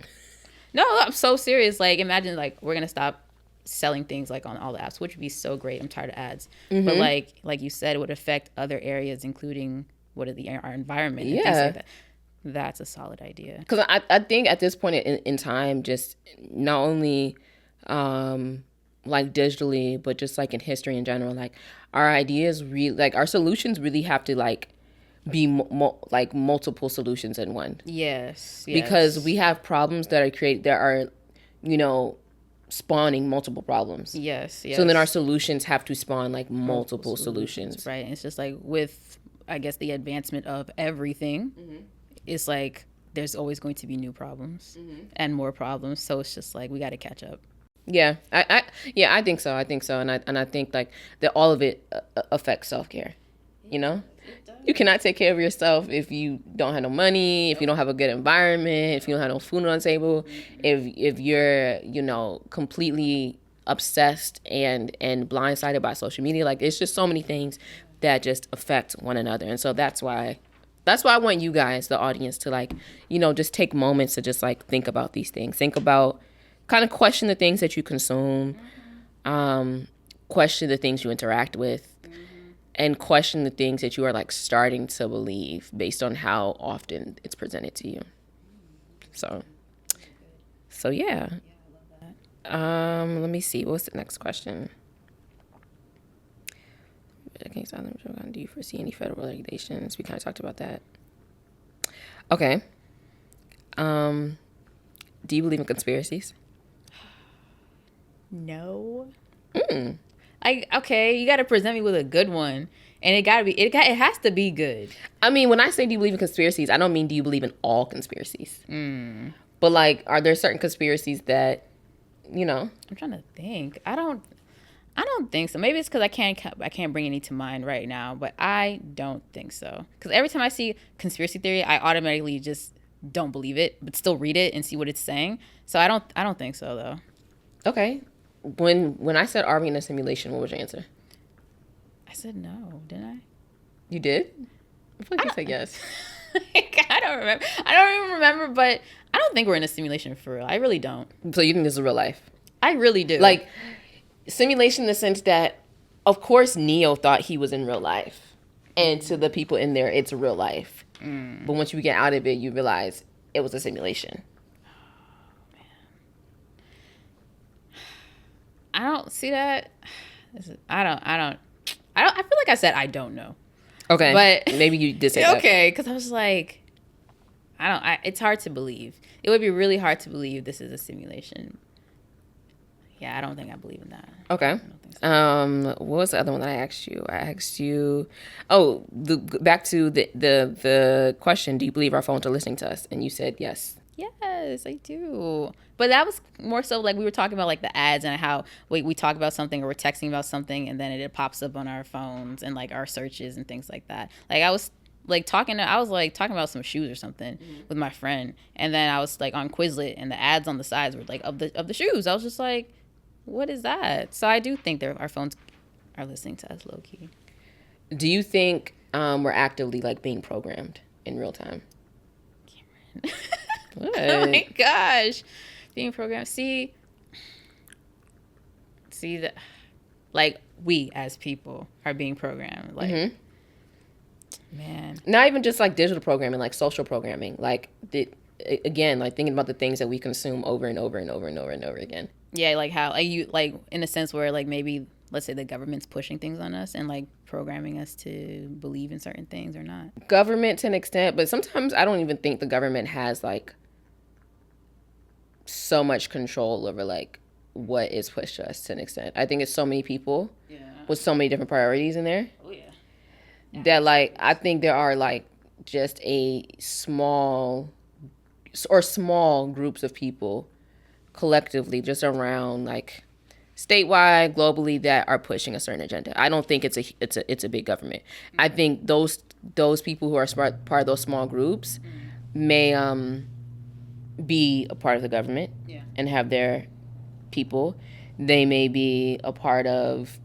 No, I'm so serious. Like imagine like we're gonna stop selling things like on all the apps, which would be so great. I'm tired of ads. But like you said, it would affect other areas, including our environment and things like that. That's a solid idea. Because I think at this point in time, just not only like digitally, but just like in history in general, like our ideas really, like our solutions really have to like be like multiple solutions in one. Yes. Because we have problems that are spawning multiple problems. Yes. So then our solutions have to spawn like multiple solutions. Right. And it's just like with, I guess, the advancement of everything, it's like there's always going to be new problems and more problems. So it's just like we got to catch up. Yeah, I think so. And I think like that all of it affects self-care. You cannot take care of yourself if you don't have no money, if you don't have a good environment, if you don't have no food on the table, if you're, completely obsessed and blindsided by social media. Like it's just so many things that just affect one another. And so that's why I want you guys, the audience, to like, just take moments to just like think about these things. Think about, kind of question the things that you consume, question the things you interact with, and question the things that you are like starting to believe based on how often it's presented to you. So yeah. Let me see. What's the next question? Do you foresee any federal regulations? We kind of talked about that. Okay. Do you believe in conspiracies? No. Okay, you got to present me with a good one, and it has to be good. I mean, when I say do you believe in conspiracies, I don't mean do you believe in all conspiracies. But like, are there certain conspiracies that, I'm trying to think. I don't think so. Maybe it's because I can't bring any to mind right now, but I don't think so. Because every time I see conspiracy theory, I automatically just don't believe it, but still read it and see what it's saying. So I don't think so though. Okay. When I said, are we in a simulation, what was your answer? I said no, didn't I? You did? I feel like you said yes. I don't remember. I don't even remember, but I don't think we're in a simulation for real. I really don't. So you think this is real life? I really do. Like, simulation in the sense that, of course, Neo thought he was in real life. And to the people in there, it's real life. But once you get out of it, you realize it was a simulation. I don't see that. I feel like I said I don't know. Okay. But maybe you did say that. Okay, because I was like, it's hard to believe. It would be really hard to believe this is a simulation. Yeah, I don't think I believe in that. Okay. I don't think so. What was the other one that I asked you? Back to the question, do you believe our phones are listening to us? And you said yes. Yes, I do. But that was more so like we were talking about like the ads and how we talk about something or we're texting about something and then it pops up on our phones and like our searches and things like that. Like I was talking about some shoes or something with my friend, and then I was like on Quizlet and the ads on the sides were like of the shoes. I was just like, what is that? So I do think our phones are listening to us low key. Do you think we're actively like being programmed in real time? Cameron. Oh my gosh, being programmed. See that, like we as people are being programmed. Like, man, not even just like digital programming, like social programming. Like again, like thinking about the things that we consume over and over and over and over and over again. Yeah, like how like in a sense where like maybe let's say the government's pushing things on us and like programming us to believe in certain things or not. Government to an extent, but sometimes I don't even think the government has like so much control over like what is pushed to us to an extent. I think it's so many people with so many different priorities in there. Oh yeah. That like I think there are like just a small groups of people collectively just around like statewide, globally that are pushing a certain agenda. I don't think it's a big government. I think those people who are part of those small groups may be a part of the government and have their people. They may be a part of,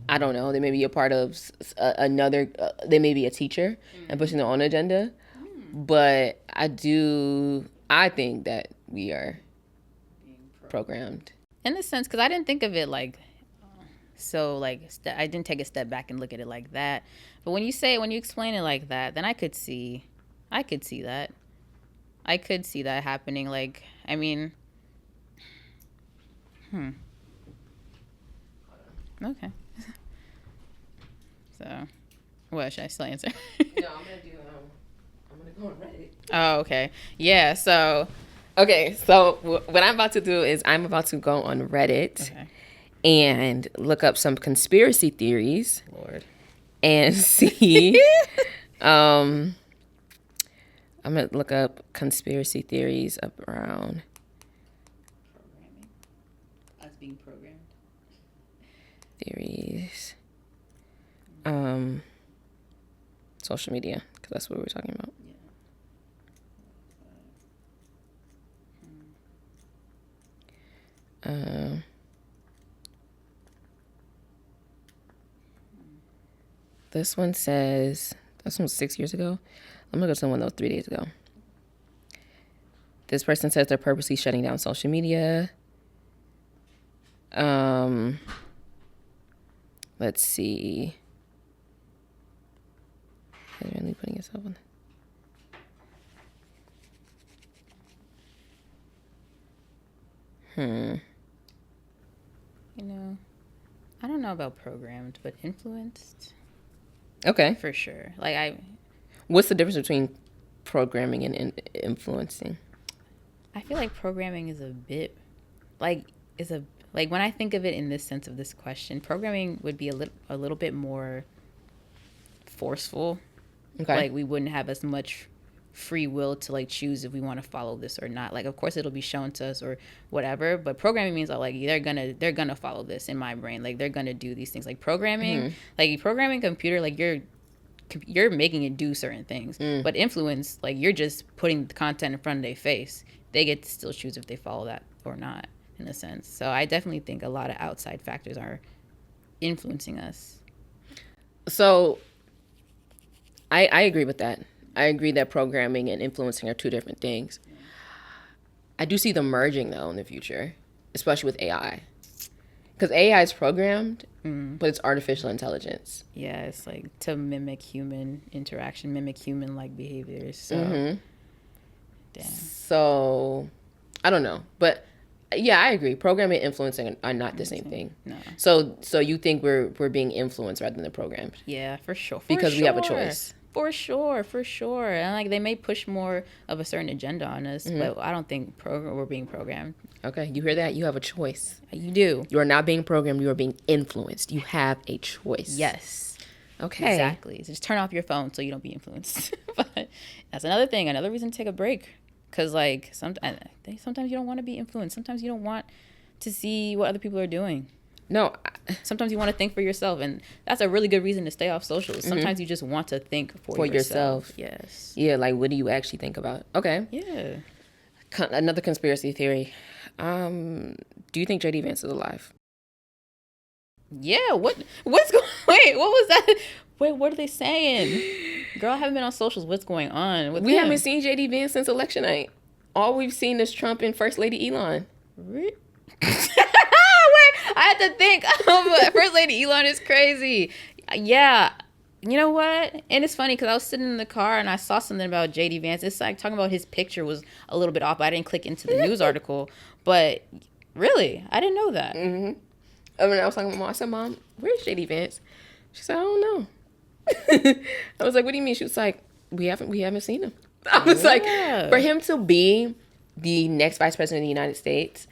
I don't know, they may be a part of another, they may be a teacher and pushing their own agenda. But I think that we are programmed. In a sense, because I didn't think of it like, so like, I didn't take a step back and look at it like that. But when you explain it like that, then I could see that. I could see that happening. Like, I mean, okay. So, what should I still answer? No, I'm gonna go on Reddit. Oh, okay. Yeah. So, okay. So what I'm about to do is I'm about to go on Reddit and look up some conspiracy theories. Lord. And see. I'm gonna look up conspiracy theories around Programming. Us being programmed. Theories. Social media, because that's what we're talking about. This one says, this one was 6 years ago. I'm gonna go to one that was 3 days ago. This person says they're purposely shutting down social media. Let's see. Is really putting yourself on? You know, I don't know about programmed, but influenced. Okay. For sure. What's the difference between programming and influencing? I feel like programming is a bit like when I think of it in this sense of this question, programming would be a little bit more forceful. Okay. Like we wouldn't have as much free will to like choose if we want to follow this or not. Like of course it'll be shown to us or whatever, but programming means that like they're gonna follow this in my brain. Like they're gonna do these things. Like programming, like programming computer, like you're making it do certain things. But influence, like you're just putting the content in front of their face. They get to still choose if they follow that or not, in a sense. So I definitely think a lot of outside factors are influencing us. So I agree with that. I agree that programming and influencing are two different things. I do see them merging though in the future, especially with AI. Because AI is programmed, but it's artificial intelligence. Yeah, it's like to mimic human interaction, mimic human-like behaviors. So, damn. So, I don't know. But Yeah, I agree. Programming and influencing are not the same thing. No. So you think we're being influenced rather than programmed Yeah, for sure. because we have a choice. For sure. And like they may push more of a certain agenda on us, but I don't think we're being programmed. Okay, you hear that? You have a choice. You do. You are not being programmed. You are being influenced. You have a choice. Yes. Okay. Exactly. So just turn off your phone so you don't be influenced. But that's another thing. Another reason to take a break. Because, like, sometimes you don't want to be influenced. Sometimes you don't want to see what other people are doing. No. Sometimes you want to think for yourself. And that's a really good reason to stay off socials. Sometimes you just want to think for yourself. Yes. Yeah, like, what do you actually think about? Okay. Yeah. Another conspiracy theory. Do you think JD Vance is alive? Yeah. What's going? Wait, what was that? Wait, what are they saying? Girl, I haven't been on socials. What's going on with We him? haven't seen JD Vance since election night. All we've seen is Trump and First Lady Elon. Wait, I had to think. First Lady Elon is crazy. Yeah. You know what? And it's funny because I was sitting in the car and I saw something about JD Vance. It's like talking about his picture was a little bit off. But I didn't click into the news article. But really, I didn't know that. Mm-hmm. I mean, I was talking to Mom. I said, Mom, where's JD Vance? She said, I don't know. I was like, what do you mean? She was like, we haven't seen him. I was like, for him to be the next vice president of the United States,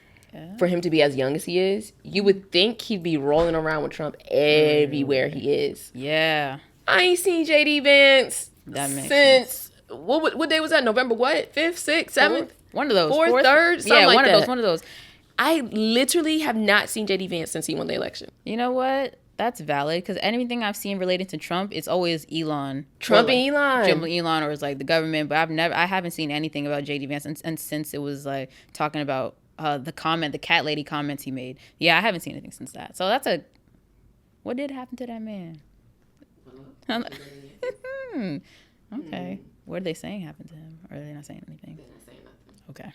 for him to be as young as he is, you would think he'd be rolling around with Trump everywhere he is. Yeah. I ain't seen JD Vance That makes since what day was that? November what? 5th, 6th, 7th? One of those. 4th, 3rd? Yeah, like one of those. I literally have not seen JD Vance since he won the election. You know what? That's valid because anything I've seen related to Trump, it's always Elon. Trump and Elon, or it's like the government. But I haven't seen anything about JD Vance, and since it was like talking about the cat lady comments he made. Yeah, I haven't seen anything since that. So what did happen to that man? Okay, what are they saying happened to him? Or are they not saying anything? They're not saying nothing. Okay.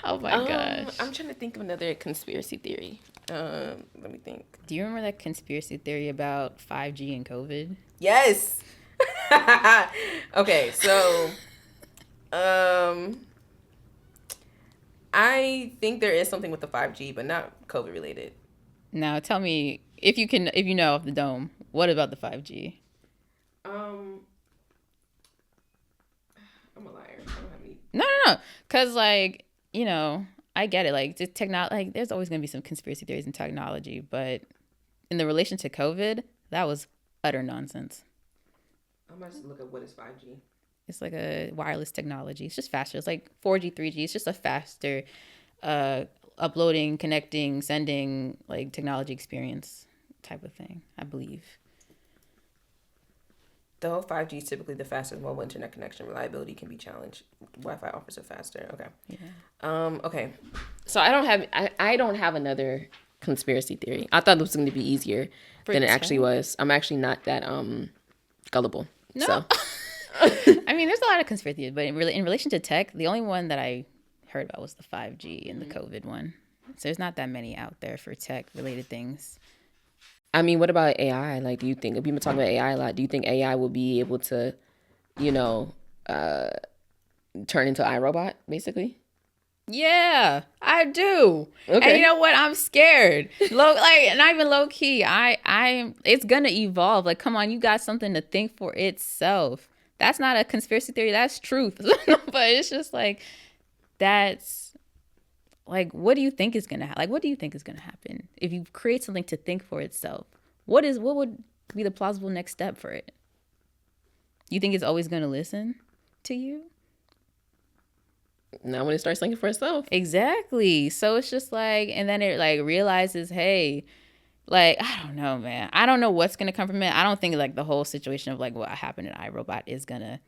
Oh my gosh. I'm trying to think of another conspiracy theory. Let me think. Do you remember that conspiracy theory about 5G and COVID? Yes. Okay, so I think there is something with the 5G, but not COVID related. Now tell me if you know of the dome, what about the 5G? I'm a liar. I don't have any. No. Cause like, you know, I get it. Like just technology, like there's always gonna be some conspiracy theories in technology, but in the relation to COVID, that was utter nonsense. I might just look at what is 5G. It's like a wireless technology. It's just faster. It's like 4G, 3G. It's just a faster uploading, connecting, sending, like technology experience type of thing, I believe. Though 5G is typically the fastest mobile internet connection, reliability can be challenged. Wi-Fi offers it faster. Okay. Yeah. Okay. So I don't have another conspiracy theory. I thought this was going to be easier than it actually was. I'm actually not that gullible. No. So. I mean, there's a lot of conspiracy theories, but in relation to tech, the only one that I heard about was the 5G and the COVID one. So there's not that many out there for tech related things. I mean, what about AI? Like, do you think, we've been talking about AI a lot, do you think AI will be able to, turn into iRobot, basically? Yeah, I do. Okay. And you know what? I'm scared. Not even low key. It's gonna evolve. Like, come on, you got something to think for itself. That's not a conspiracy theory. That's truth. But it's just like, that's like, what do you think is gonna happen? Like, what do you think is gonna happen if you create something to think for itself? What would be the plausible next step for it? You think it's always gonna listen to you? Not when it starts thinking for itself. Exactly. So it's just like, and then it like realizes, hey, like, I don't know, man. I don't know what's going to come from it. I don't think like the whole situation of like what happened in iRobot is going to,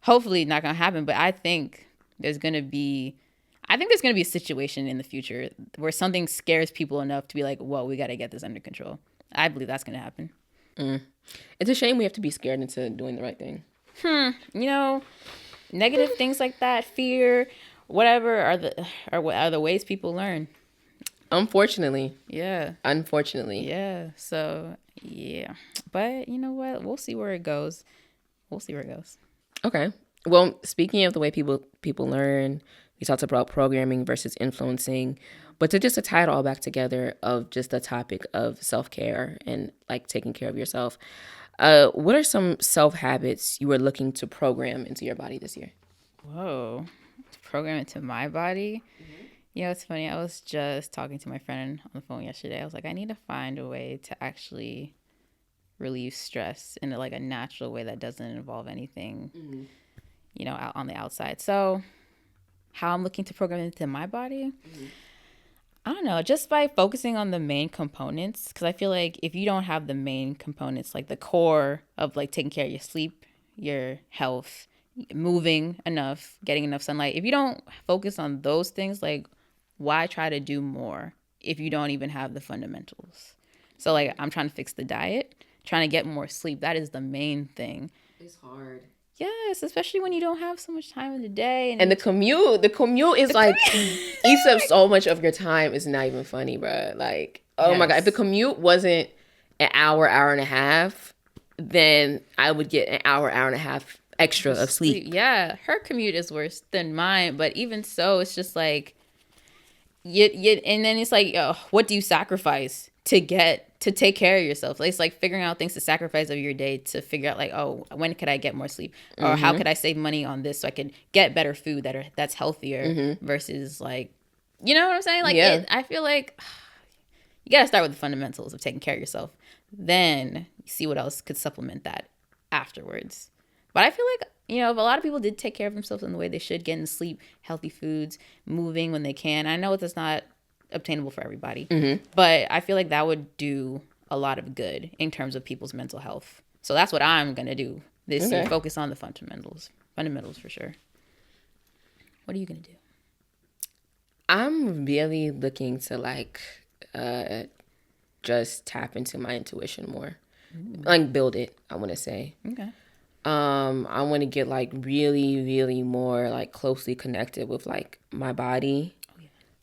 hopefully not going to happen. But I think there's going to be a situation in the future where something scares people enough to be like, whoa, we got to get this under control. I believe that's going to happen. It's a shame we have to be scared into doing the right thing. Negative things like that, fear, whatever are the ways people learn. Unfortunately. Yeah. Unfortunately. Yeah. So, yeah. But you know what? We'll see where it goes. Okay. Well, speaking of the way people learn, we talked about programming versus influencing, but to just to tie it all back together of just the topic of self care and like taking care of yourself. What are some self habits you were looking to program into your body this year? Whoa. Program it to my body. You know, it's funny. I was just talking to my friend on the phone yesterday. I was like, I need to find a way to actually relieve stress in like a natural way that doesn't involve anything, you know, out on the outside. So, how I'm looking to program it into my body, I don't know, just by focusing on the main components. Because I feel like if you don't have the main components, like the core of like taking care of your sleep, your health, moving enough, getting enough sunlight, if you don't focus on those things, like why try to do more if you don't even have the fundamentals? So like I'm trying to fix the diet, trying to get more sleep. That is the main thing. It's hard. Yes, especially when you don't have so much time in the day. And the commute is like eats up so much of your time. It's not even funny, bro. Like, oh my God. If the commute wasn't an hour, hour and a half, then I would get an hour, hour and a half extra of sleep. Yeah, her commute is worse than mine. But even so, it's just like, and then it's like, what do you sacrifice to take care of yourself? It's like figuring out things to sacrifice of your day to figure out like, oh, when could I get more sleep, or how could I save money on this so I can get better food that's healthier versus like, you know what I'm saying? Like, I feel like you gotta start with the fundamentals of taking care of yourself, then see what else could supplement that afterwards. But I feel like, you know, if a lot of people did take care of themselves in the way they should, getting sleep, healthy foods, moving when they can. I know that's not obtainable for everybody, but I feel like that would do a lot of good in terms of people's mental health. So that's what I'm going to do this year. Focus on the fundamentals for sure. What are you going to do? I'm really looking to like just tap into my intuition more. Like build it, I want to say. Okay. I want to get like really, really more like closely connected with like my body,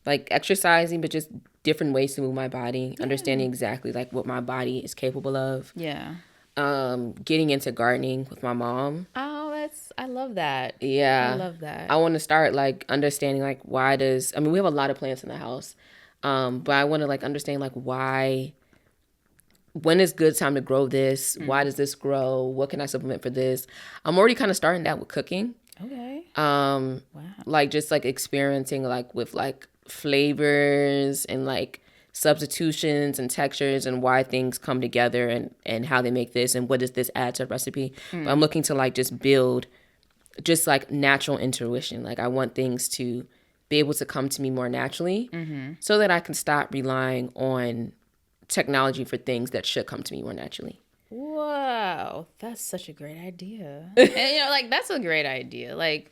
like exercising, but just different ways to move my body, understanding exactly like what my body is capable of. Yeah. Getting into gardening with my mom. Oh, I love that. Yeah. I love that. I want to start like understanding like we have a lot of plants in the house. But I want to like understand like when is good time to grow this? Why does this grow? What can I supplement for this? I'm already kind of starting that with cooking. Okay. Wow. Like just like experimenting like with like flavors and like substitutions and textures and why things come together and how they make this and what does this add to a recipe. But I'm looking to like just build just like natural intuition. Like I want things to be able to come to me more naturally so that I can stop relying on technology for things that should come to me more naturally. Wow, that's such a great idea. And you know, like that's a great idea. Like,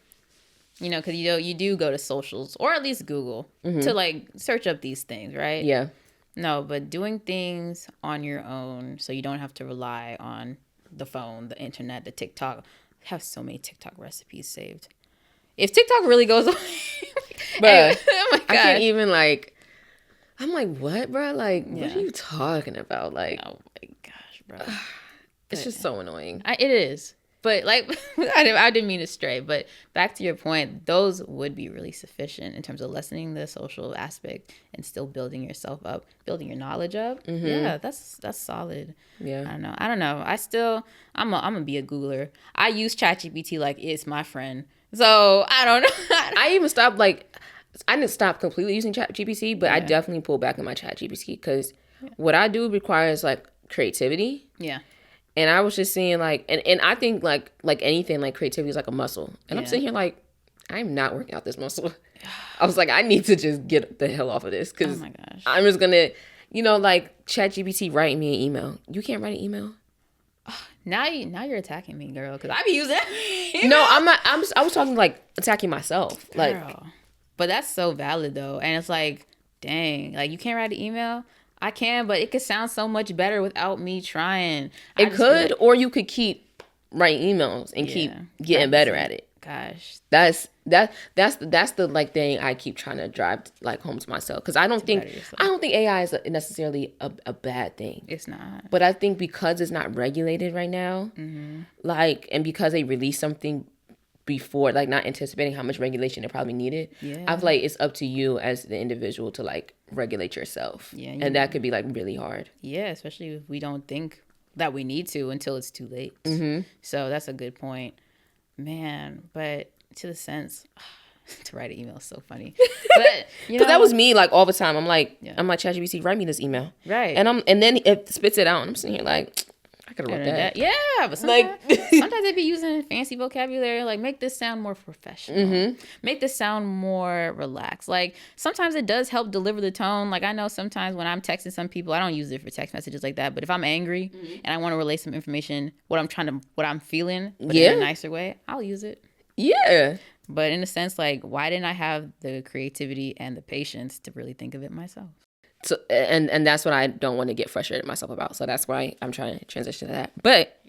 you know, because you do go to socials or at least Google to like search up these things, right? Yeah. No, but doing things on your own so you don't have to rely on the phone, the internet, the TikTok. I have so many TikTok recipes saved. If TikTok really goes away, Bruh, oh my God. I can't even like. I'm like, what, bro? Like, what are you talking about? Like, oh my gosh, bro. It's just so annoying. It is. But like, I didn't mean to stray. But back to your point, those would be really sufficient in terms of lessening the social aspect and still building yourself up, building your knowledge up. Yeah, that's solid. Yeah. I don't know. I'm gonna be a Googler. I use ChatGPT like it's my friend. So I don't know. I even stopped like. I didn't stop completely using ChatGPT, but I definitely pulled back on my ChatGPT because what I do requires like creativity. Yeah. And I was just seeing like, and I think like anything, like creativity is like a muscle. And I'm sitting here like, I'm not working out this muscle. I was like, I need to just get the hell off of this because I'm just gonna, you know, like ChatGPT writing me an email. You can't write an email. Now you're attacking me, girl, because I be using No, I'm not. I was talking like attacking myself. Girl. Like. But that's so valid, though. And it's like, dang, like you can't write an email? I can, but it could sound so much better without me trying. It could, or you could keep writing emails and keep getting better at it. Gosh. That's the like thing I keep trying to drive like home to myself. Because I don't think AI is necessarily a bad thing. It's not. But I think because it's not regulated right now, like, and because they release something before, like not anticipating how much regulation it probably needed. Yeah. I feel like it's up to you as the individual to like regulate yourself. Yeah, and that could be like really hard. Yeah, especially if we don't think that we need to until it's too late. So that's a good point, man. But to the sense, to write an email is so funny. But because that was me like all the time. I'm like ChatGPT, write me this email, right? And then it spits it out, and I'm sitting here like, I could have wrote that. Yeah, but sometimes they be using fancy vocabulary, like make this sound more professional, make this sound more relaxed. Like sometimes it does help deliver the tone. Like I know sometimes when I'm texting some people, I don't use it for text messages like that. But if I'm angry and I want to relay some information, what I'm feeling, but in a nicer way, I'll use it. Yeah. But in a sense, like, why didn't I have the creativity and the patience to really think of it myself? So and that's what I don't want to get frustrated myself about. So that's why I'm trying to transition to that. But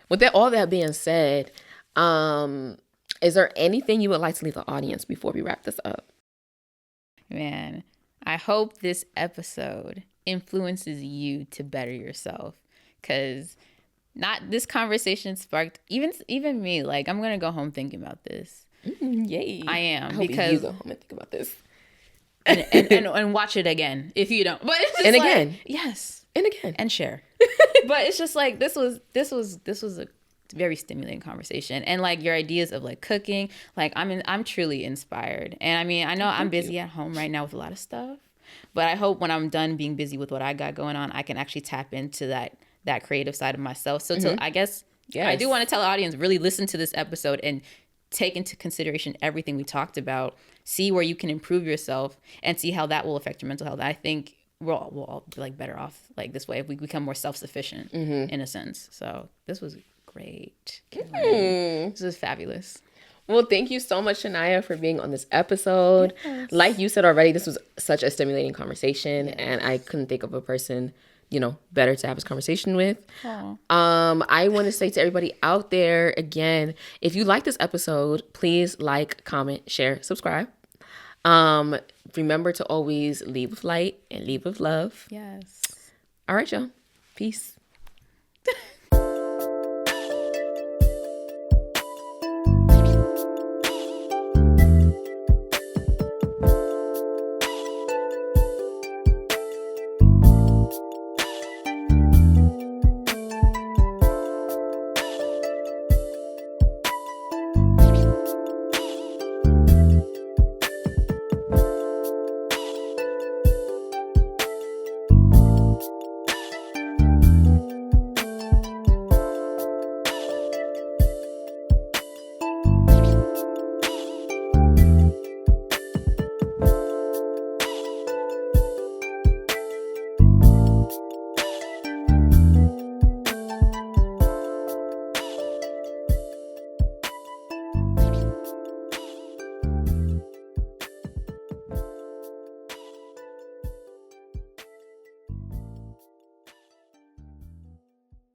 with all that being said, is there anything you would like to leave the audience before we wrap this up? Man, I hope this episode influences you to better yourself, because this conversation sparked even me. Like I'm gonna go home thinking about this. Yay! I am. I hope because you go home and think about this. and watch it again if you don't. But it's just again, yes, and again, and share. But it's just like this was a very stimulating conversation, and like your ideas of like cooking, like I'm truly inspired. And I mean, I know I'm busy at home right now with a lot of stuff, but I hope when I'm done being busy with what I got going on, I can actually tap into that creative side of myself. So I guess I do want to tell the audience, really listen to this episode and take into consideration everything we talked about, see where you can improve yourself, and see how that will affect your mental health. I think we'll all be like better off like this way if we become more self-sufficient in a sense. So this was great. This was fabulous. Well, thank you so much, Shania, for being on this episode. Yes. Like you said already, this was such a stimulating conversation, and I couldn't think of a person better to have this conversation with. I want to say to everybody out there, again, if you like this episode, please like, comment, share, subscribe. Remember to always lead with light and lead with love. Yes. All right, y'all. Peace.